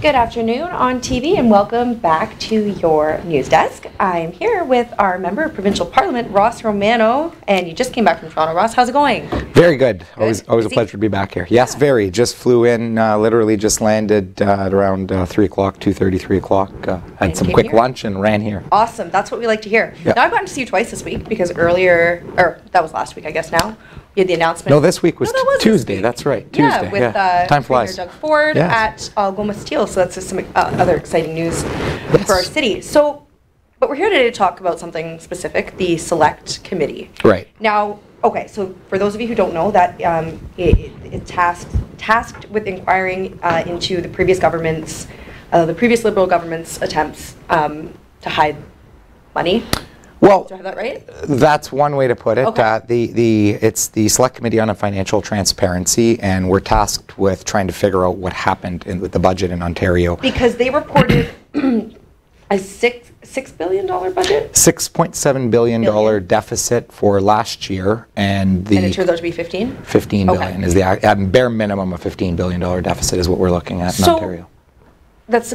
Good afternoon on TV and welcome back to your news desk. I'm here with our member of Provincial Parliament, Ross Romano, and you just came back from Toronto. Ross, how's it going? Very good. Always a pleasure to be back here. Yes, very. Just flew in, literally just landed at around 3 o'clock, 2:30, 3 o'clock. Had some quick lunch and ran here. Awesome. That's what we like to hear. Yep. Now, I've gotten to see you twice this week because earlier, or that was last week, I guess now. You had the announcement. No, this week was, Tuesday. That's right. Tuesday. Yeah, with Time flies. Premier Doug Ford at Algoma Steel. So that's just some other exciting news for our city. So, but we're here today to talk about something specific, the Select Committee. Right. Now, okay, so for those of you who don't know, that it's tasked with inquiring into the previous government's, the previous Liberal government's attempts to hide money. Well, do I have that right? That's one way to put it. Okay. It's the Select Committee on Financial Transparency, and we're tasked with trying to figure out what happened with the budget in Ontario. Because they reported a $6 billion budget? $6.7 billion deficit for last year, and it turns out to be 15? 15 billion is the bare minimum of $15 billion deficit is what we're looking at in Ontario. That's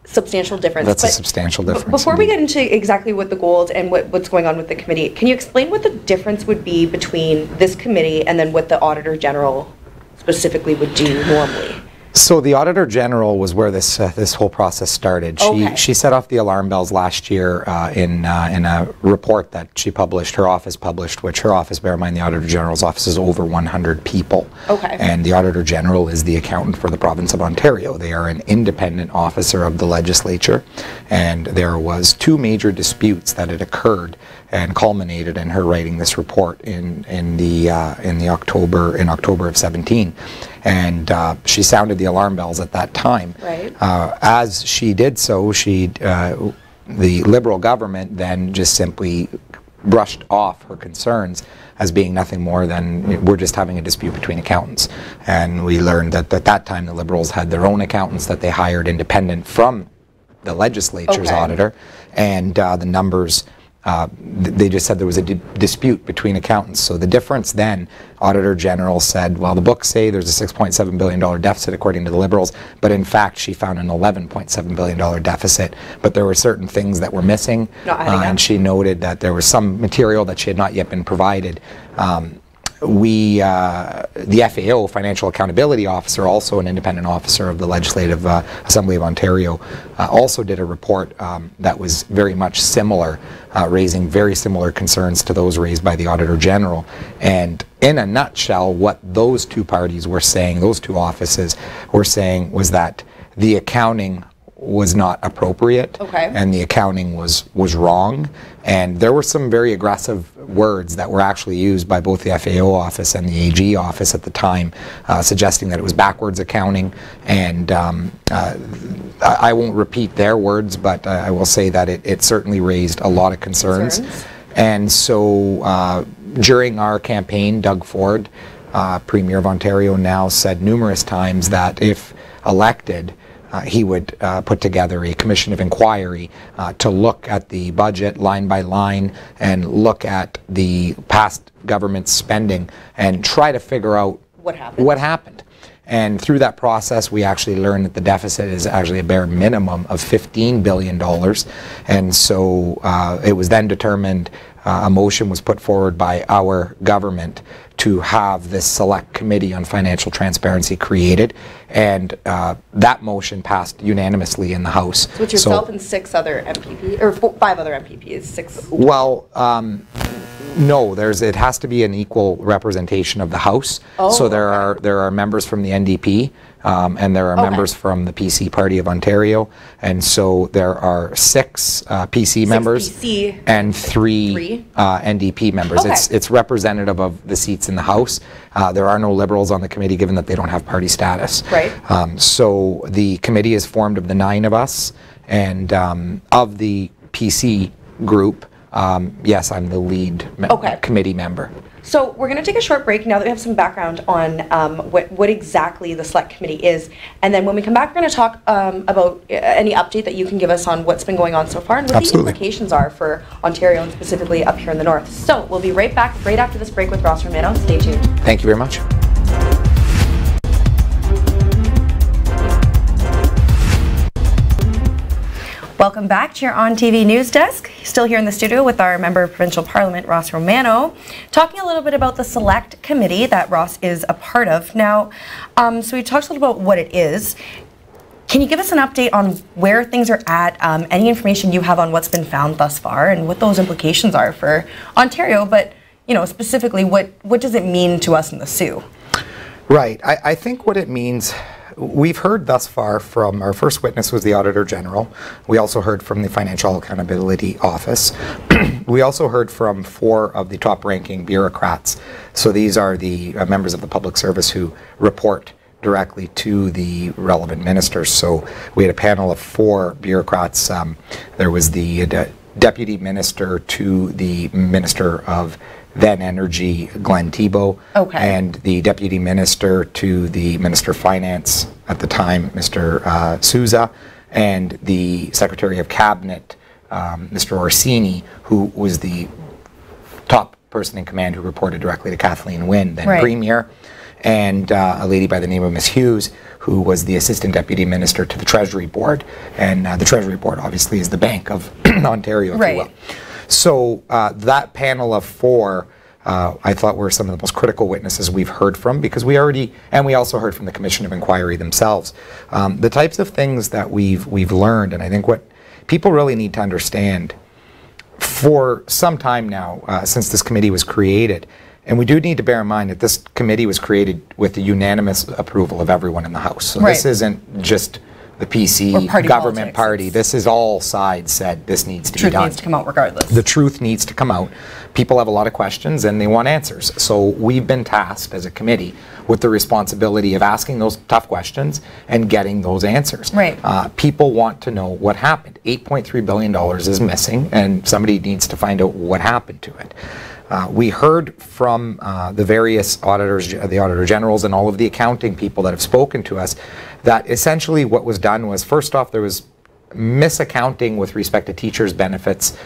substantial difference. That's a substantial difference. Before we get into exactly what the goals and what's going on with the committee, can you explain what the difference would be between this committee and then what the Auditor General specifically would do normally? So the Auditor General was where this whole process started. She set off the alarm bells last year in a report that she published, her office published, which her office, bear in mind the Auditor General's office is over 100 people. Okay. And the Auditor General is the accountant for the province of Ontario. They are an independent officer of the legislature, and there was two major disputes that had occurred and culminated in her writing this report in October of 17. And she sounded the alarm bells at that time. Right. As she did so, the Liberal government then just simply brushed off her concerns as being nothing more than we're just having a dispute between accountants. And we learned that at that time the Liberals had their own accountants that they hired independent from the legislature's auditor, and the numbers. They just said there was a dispute between accountants. So the difference then, Auditor General said, well, the books say there's a $6.7 billion deficit according to the Liberals, but in fact she found an $11.7 billion deficit. But there were certain things that were missing, and she noted that there was some material that she had not yet been provided. The FAO, Financial Accountability Officer, also an independent officer of the Legislative Assembly of Ontario, also did a report that was very much similar, raising very similar concerns to those raised by the Auditor General. And in a nutshell, what those two parties were saying, those two offices were saying, was that the accounting was not appropriate, and the accounting was wrong, and there were some very aggressive words that were actually used by both the FAO office and the AG office at the time, suggesting that it was backwards accounting. And I won't repeat their words, but I will say that it certainly raised a lot of concerns. And so during our campaign, Doug Ford, Premier of Ontario now, said numerous times that if elected, he would put together a commission of inquiry to look at the budget line by line and look at the past government spending and try to figure out what happened. And through that process, we actually learned that the deficit is actually a bare minimum of $15 billion. And so it was then determined, a motion was put forward by our government to have this Select Committee on Financial Transparency created, and that motion passed unanimously in the House. So it's yourself and 6 other MPPs, or 5 other MPPs, 6? Well, no, it has to be an equal representation of the House. So there are members from the NDP, and there are members from the PC Party of Ontario, and so there are 6 PC members and 3 NDP members. It's representative of the seats in the House. There are no Liberals on the committee, given that they don't have party status. Right. So the committee is formed of the 9 of us, and of the PC group, yes, I'm the lead committee member. So we're going to take a short break now that we have some background on what exactly the Select Committee is. And then when we come back, we're going to talk about any update that you can give us on what's been going on so far and what the implications are for Ontario and specifically up here in the north. So we'll be right back right after this break with Ross Romano. Stay tuned. Thank you very much. Welcome back to your On TV News Desk. Still here in the studio with our Member of Provincial Parliament, Ross Romano, talking a little bit about the Select Committee that Ross is a part of. Now, so we talked a little about what it is. Can you give us an update on where things are at, any information you have on what's been found thus far, and what those implications are for Ontario, but specifically, what does it mean to us in the Soo? Right. I think what it means, we've heard thus far from, our first witness was the Auditor General. We also heard from the Financial Accountability Office. We also heard from 4 of the top-ranking bureaucrats. So these are the members of the public service who report directly to the relevant ministers. So we had a panel of 4 bureaucrats. There was the Deputy Minister to the Minister of then Energy, Glenn Thibeault, and the Deputy Minister to the Minister of Finance at the time, Mr. Souza, and the Secretary of Cabinet, Mr. Orsini, who was the top person in command who reported directly to Kathleen Wynne, then Premier, and a lady by the name of Ms. Hughes, who was the Assistant Deputy Minister to the Treasury Board. And the Treasury Board obviously is the Bank of Ontario, if you will. So that panel of 4, I thought were some of the most critical witnesses we've heard from, because we also heard from the Commission of Inquiry themselves. The types of things that we've learned, and I think what people really need to understand, for some time now, since this committee was created, and we do need to bear in mind that this committee was created with the unanimous approval of everyone in the House. So this isn't just the PC government party. This is all sides said this needs to be done. The truth needs to come out regardless. The truth needs to come out. People have a lot of questions and they want answers. So we've been tasked as a committee with the responsibility of asking those tough questions and getting those answers. People want to know what happened. $8.3 billion is missing, and somebody needs to find out what happened to it. We heard from the various auditors, the Auditor Generals, and all of the accounting people that have spoken to us, that essentially what was done was, first off, there was misaccounting with respect to teachers' benefits,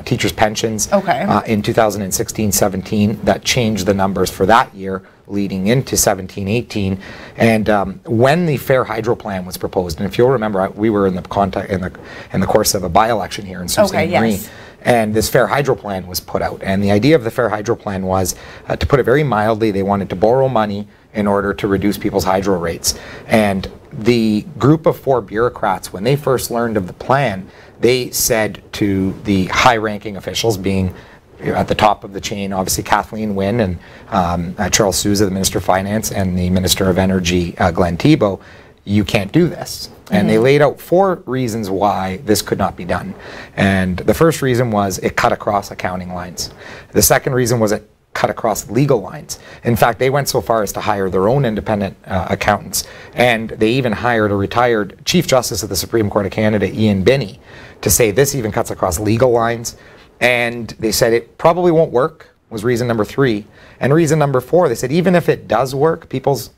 teachers' pensions in 2016-17 that changed the numbers for that year leading into 17-18. And when the Fair Hydro Plan was proposed, and if you'll remember, we were in the course of a by-election here in Sault Ste. Marie. And this Fair Hydro Plan was put out. And the idea of the Fair Hydro Plan was, to put it very mildly, they wanted to borrow money in order to reduce people's hydro rates. And the group of 4 bureaucrats, when they first learned of the plan, they said to the high-ranking officials, being at the top of the chain, obviously Kathleen Wynne and Charles Souza, the Minister of Finance, and the Minister of Energy, Glenn Thibeault, you can't do this. And they laid out 4 reasons why this could not be done. And the first reason was it cut across accounting lines. The second reason was it cut across legal lines. In fact, they went so far as to hire their own independent accountants, and they even hired a retired Chief Justice of the Supreme Court of Canada, Ian Binney, to say this even cuts across legal lines. And they said it probably won't work, was reason number 3. And reason number 4, they said even if it does work, people's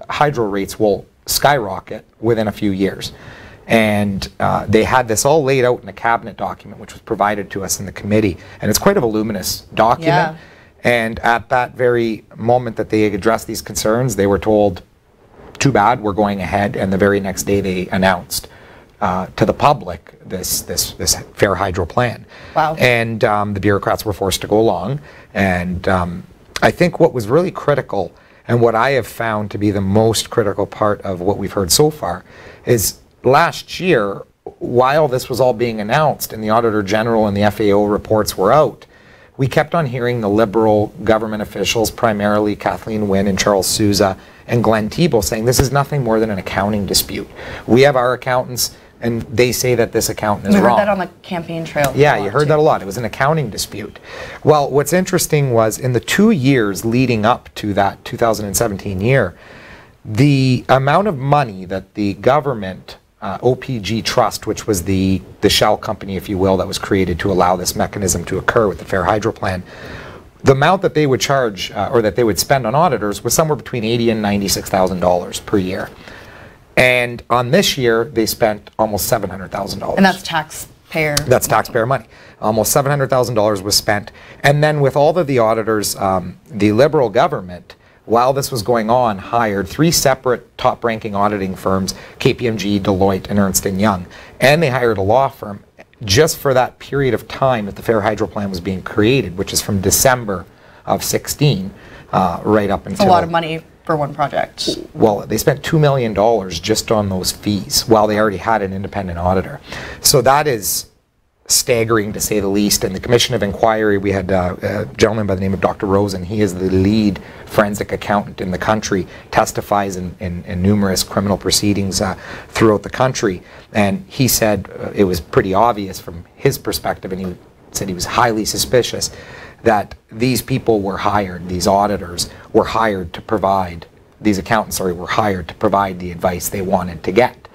hydro rates will skyrocket within a few years. And they had this all laid out in a cabinet document which was provided to us in the committee, and it's quite a voluminous document. And at that very moment that they addressed these concerns, they were told, too bad, we're going ahead. And the very next day they announced to the public this Fair Hydro Plan. And the bureaucrats were forced to go along. And I think what was really critical, and what I have found to be the most critical part of what we've heard so far, is last year, while this was all being announced and the Auditor General and the FAO reports were out, we kept on hearing the Liberal government officials, primarily Kathleen Wynne and Charles Souza and Glenn Thibeault, saying this is nothing more than an accounting dispute. We have our accountants, and they say that this accountant is wrong. We heard that on the campaign trail. Yeah, you heard that a lot. It was an accounting dispute. Well, what's interesting was in the 2 years leading up to that 2017 year, the amount of money that the government, OPG Trust, which was the shell company, if you will, that was created to allow this mechanism to occur with the Fair Hydro Plan, the amount that they would charge or that they would spend on auditors was somewhere between $80,000 and $96,000 per year. And on this year, they spent almost $700,000. And that's taxpayer. That's taxpayer money. Almost $700,000 was spent. And then with all of the auditors, the Liberal government while this was going on, hired 3 separate top-ranking auditing firms, KPMG, Deloitte, and Ernst & Young. And they hired a law firm just for that period of time that the Fair Hydro Plan was being created, which is from December of 16 right up until... It's a lot of money for one project. Well, they spent $2 million just on those fees while they already had an independent auditor. So that is staggering, to say the least. And the Commission of Inquiry, we had a gentleman by the name of Dr. Rosen. He is the lead forensic accountant in the country, testifies in numerous criminal proceedings throughout the country. And he said it was pretty obvious from his perspective, and he said he was highly suspicious that these people were hired, these auditors were hired to provide, these accountants, sorry, were hired to provide the advice they wanted to get.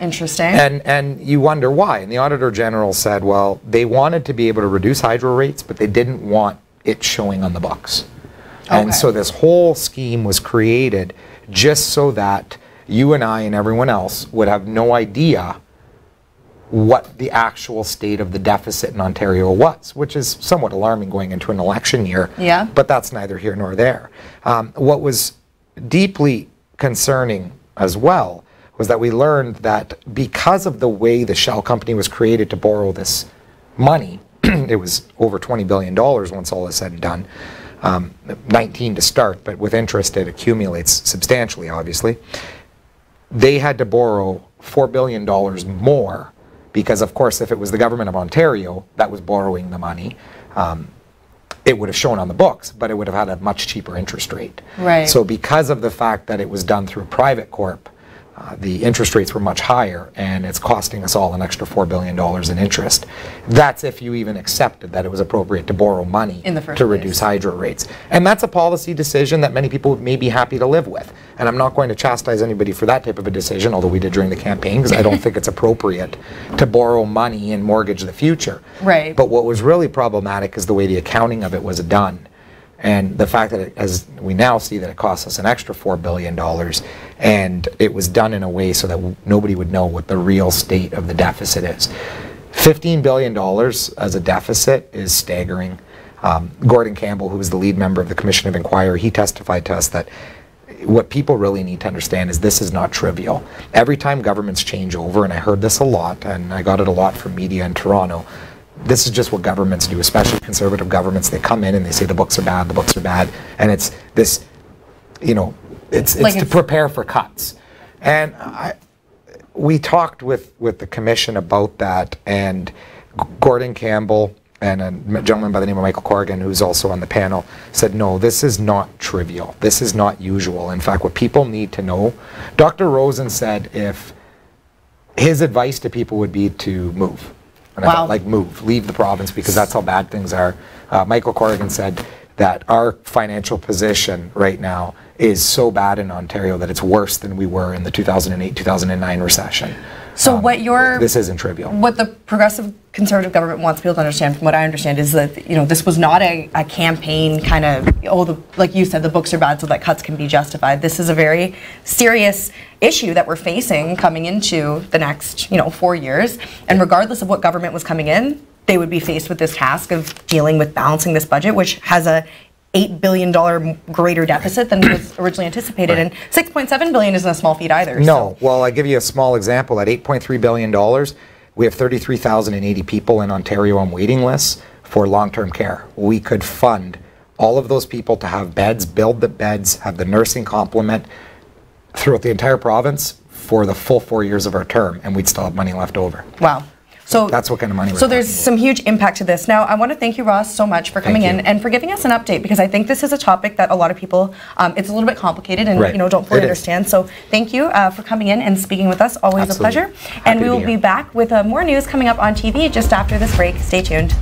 Interesting. And you wonder why. And the Auditor General said, well, they wanted to be able to reduce hydro rates, but they didn't want it showing on the books. Okay. And so this whole scheme was created just so that you and I and everyone else would have no idea what the actual state of the deficit in Ontario was, which is somewhat alarming going into an election year. Yeah. But that's neither here nor there. What was deeply concerning as well was that we learned that because of the way the Shell company was created to borrow this money, it was over $20 billion once all is said and done, 19 to start, but with interest it accumulates substantially, obviously. They had to borrow $4 billion more because, of course, if it was the government of Ontario that was borrowing the money, it would have shown on the books, but it would have had a much cheaper interest rate. Right. So because of the fact that it was done through a private corp, the interest rates were much higher, and it's costing us all an extra $4 billion in interest. That's if you even accepted that it was appropriate to borrow money in the first to place. Reduce hydro rates. And that's a policy decision that many people may be happy to live with. And I'm not going to chastise anybody for that type of a decision, although we did during the campaign, because I don't think it's appropriate to borrow money and mortgage the future. Right. But what was really problematic is the way the accounting of it was done. And the fact that, as we now see, that it cost us an extra $4 billion, and it was done in a way so that nobody would know what the real state of the deficit is. $15 billion as a deficit is staggering. Gordon Campbell, who was the lead member of the Commission of Inquiry, he testified to us that what people really need to understand is this is not trivial. Every time governments change over, and I heard this a lot, and I got it a lot from media in Toronto, this is just what governments do, especially conservative governments. They come in and they say the books are bad, and it's this, you know, it's like to prepare for cuts. And we talked with the commission about that, and Gordon Campbell and a gentleman by the name of Michael Corrigan, who's also on the panel, said, no, this is not trivial. This is not usual. In fact, what people need to know, Dr. Rosen said if his advice to people would be to move. And I thought, like, move, leave the province, because that's how bad things are. Michael Corrigan said that our financial position right now is so bad in Ontario that it's worse than we were in the 2008-2009 recession. So this isn't trivial. What the progressive conservative government wants people to understand, from what I understand, is that, you know, this was not a campaign kind of, like you said, the books are bad so that cuts can be justified. This is a very serious issue that we're facing coming into the next, 4 years. And regardless of what government was coming in, they would be faced with this task of dealing with balancing this budget, which has a $8 billion greater deficit than was originally anticipated, and $6.7 billion isn't a small feat either. No, well, I give you a small example. At $8.3 billion, we have 33,080 people in Ontario on waiting lists for long-term care. We could fund all of those people to have beds, build the beds, have the nursing complement throughout the entire province for the full 4 years of our term, and we'd still have money left over. Wow. So that's what kind of money we're So there's some huge impact to this. Now, I want to thank you, Ross, so much for coming in and for giving us an update, because I think this is a topic that a lot of people, it's a little bit complicated and don't fully understand. So thank you for coming in and speaking with us. Always a pleasure. And we will be back with more news coming up on TV just after this break. Stay tuned.